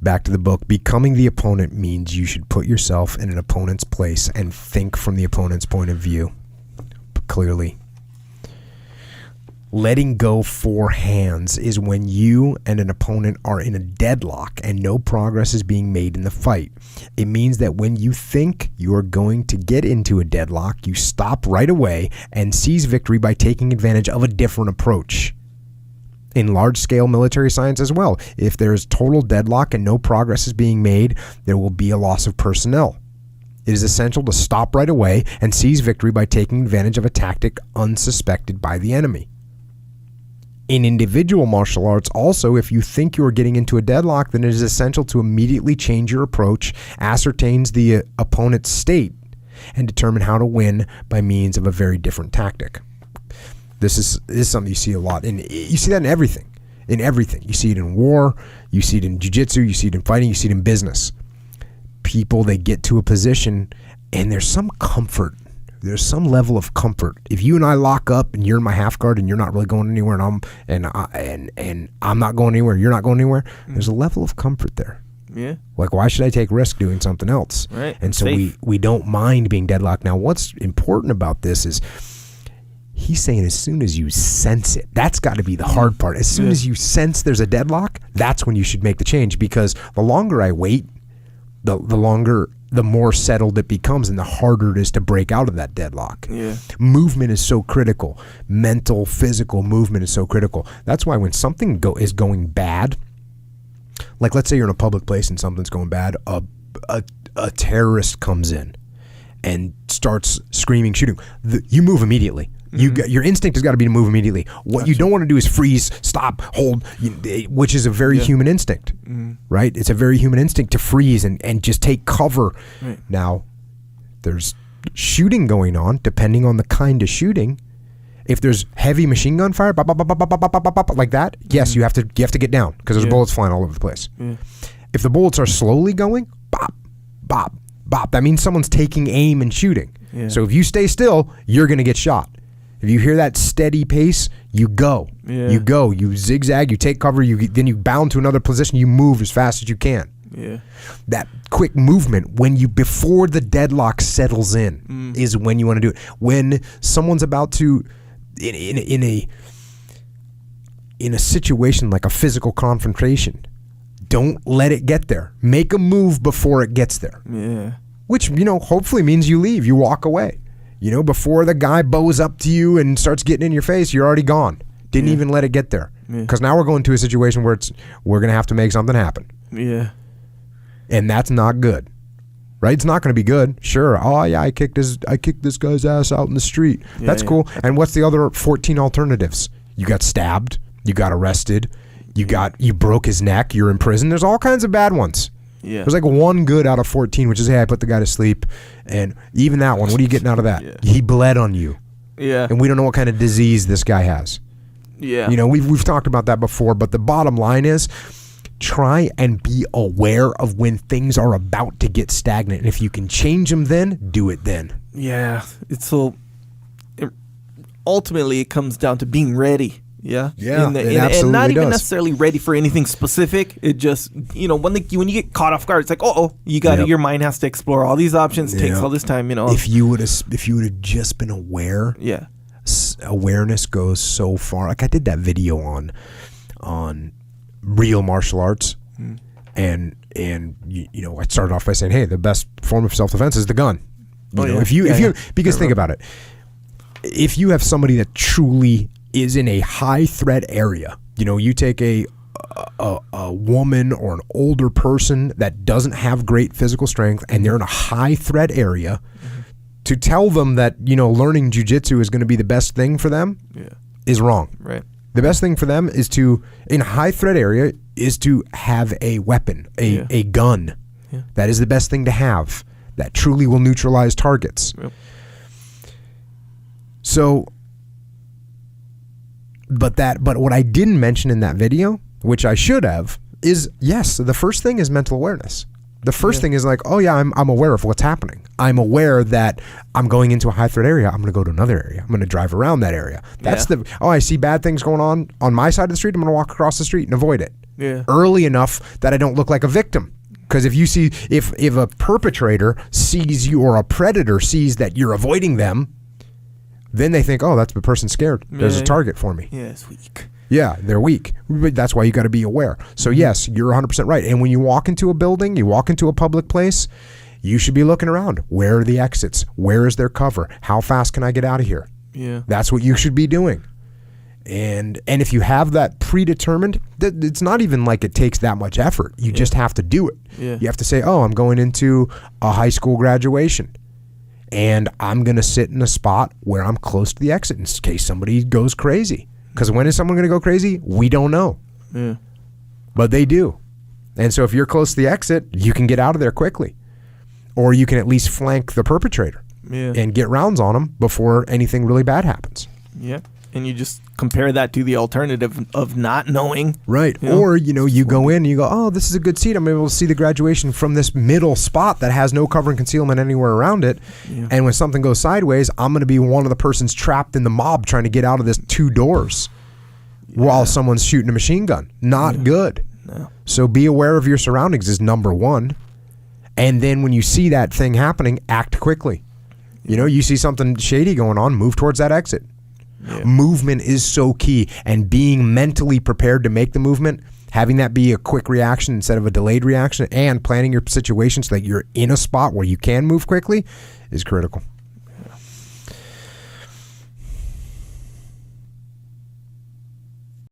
Back to the book. Becoming the opponent means you should put yourself in an opponent's place and think from the opponent's point of view. Clearly. Letting go four hands is when you and an opponent are in a deadlock and no progress is being made in the fight. It means that when you think you are going to get into a deadlock, you stop right away and seize victory by taking advantage of a different approach. In large-scale military science as well, if there is total deadlock and no progress is being made, there will be a loss of personnel. It is essential to stop right away and seize victory by taking advantage of a tactic unsuspected by the enemy. In individual martial arts, also, if you think you are getting into a deadlock, then it is essential to immediately change your approach, ascertain the opponent's state, and determine how to win by means of a very different tactic. This is something you see a lot, and you see that in everything. In everything. You see it in war, you see it in jiu-jitsu, you see it in fighting, you see it in business. People, they get to a position, and there's some comfort. There's some level of comfort. If you and I lock up and you're in my half guard and you're not really going anywhere and I'm not going anywhere, you're not going anywhere, there's a level of comfort there. Yeah. Like, why should I take risk doing something else? Right. And so we don't mind being deadlocked. Now, what's important about this is he's saying as soon as you sense it, that's got to be the hard part. As soon as you sense there's a deadlock, that's when you should make the change, because the longer I wait, the more settled it becomes and the harder it is to break out of that deadlock. Yeah. Movement is so critical. Mental, physical movement is so critical. That's why when something is going bad, like let's say you're in a public place and something's going bad, a terrorist comes in and starts screaming, shooting, you move immediately. Your instinct has got to be to move immediately. What you don't want to do is freeze, stop, hold, which is a very human instinct, right? It's a very human instinct to freeze and just take cover. Right. Now, there's shooting going on, depending on the kind of shooting. If there's heavy machine gun fire, like that, yes, you have to get down because there's bullets flying all over the place. Yeah. If the bullets are slowly going, bop, bop, bop, that means someone's taking aim and shooting. Yeah. So if you stay still, you're going to get shot. If you hear that steady pace, you go. Yeah. You go. You zigzag. You take cover. Then you bound to another position. You move as fast as you can. Yeah. That quick movement before the deadlock settles in is when you want to do it. When someone's about to in a situation like a physical confrontation, don't let it get there. Make a move before it gets there. Yeah. Which, hopefully means you leave. You walk away. Before the guy bows up to you and starts getting in your face, you're already gone. Didn't even let it get there. Because now we're going to a situation where we're going to have to make something happen. Yeah. And that's not good. Right? It's not going to be good. Sure. Oh, yeah, I kicked this guy's ass out in the street. Yeah, that's cool. And what's the other 14 alternatives? You got stabbed. You got arrested. You broke his neck. You're in prison. There's all kinds of bad ones. Yeah. There's like one good out of 14, which is, hey, I put the guy to sleep. And even that one, what are you getting out of that? Yeah. He bled on you. Yeah. And we don't know what kind of disease this guy has. Yeah. We've talked about that before, but the bottom line is try and be aware of when things are about to get stagnant. And if you can change them then, do it then. Yeah. Ultimately, it comes down to being ready. Yeah. Yeah. And not even necessarily ready for anything specific. It just, when you get caught off guard, it's like, your mind has to explore all these options. It takes all this time, If you would have just been aware. Yeah. Awareness goes so far. Like I did that video on real martial arts, and I started off by saying, hey, the best form of self-defense is the gun. Because think about it. If you have somebody that truly is in a high threat area, you take a woman or an older person that doesn't have great physical strength and they're in a high threat area, to tell them that learning jiu-jitsu is going to be the best thing for them is wrong. Right. The best thing for them is in a high threat area, is to have a weapon, a gun. Yeah. That is the best thing to have. That truly will neutralize targets. Yep. So, but what I didn't mention in that video, which I should have, is yes, the first thing is mental awareness. The first thing is like, oh yeah, I'm aware of what's happening. I'm aware that I'm going into a high threat area. I'm going to go to another area. I'm going to drive around that area. That's I see bad things going on my side of the street. I'm going to walk across the street and avoid it. early enough that I don't look like a victim. Because if a perpetrator sees you or a predator sees that you're avoiding them, then they think, oh, that's the person scared. There's a target for me. Yeah, it's weak. Yeah, they're weak. That's why you got to be aware. So yes, you're 100% right. And when you walk into a building, you walk into a public place, you should be looking around. Where are the exits? Where is their cover? How fast can I get out of here? Yeah. That's what you should be doing. And if you have that predetermined, it's not even like it takes that much effort. You just have to do it. Yeah. You have to say, oh, I'm going into a high school graduation, and I'm going to sit in a spot where I'm close to the exit in case somebody goes crazy. Because when is someone going to go crazy? We don't know. Yeah. But they do. And so if you're close to the exit, you can get out of there quickly. Or you can at least flank the perpetrator and get rounds on them before anything really bad happens. Yeah. And you just compare that to the alternative of not knowing. Right. Or, you go in and you go, oh, this is a good seat. I'm able to see the graduation from this middle spot that has no cover and concealment anywhere around it. Yeah. And when something goes sideways, I'm going to be one of the persons trapped in the mob trying to get out of this 2 doors while someone's shooting a machine gun. Not good. No. So be aware of your surroundings is number one. And then when you see that thing happening, act quickly. You see something shady going on, move towards that exit. Yeah. Movement is so key, and being mentally prepared to make the movement, having that be a quick reaction instead of a delayed reaction, and planning your situation so that you're in a spot where you can move quickly is critical.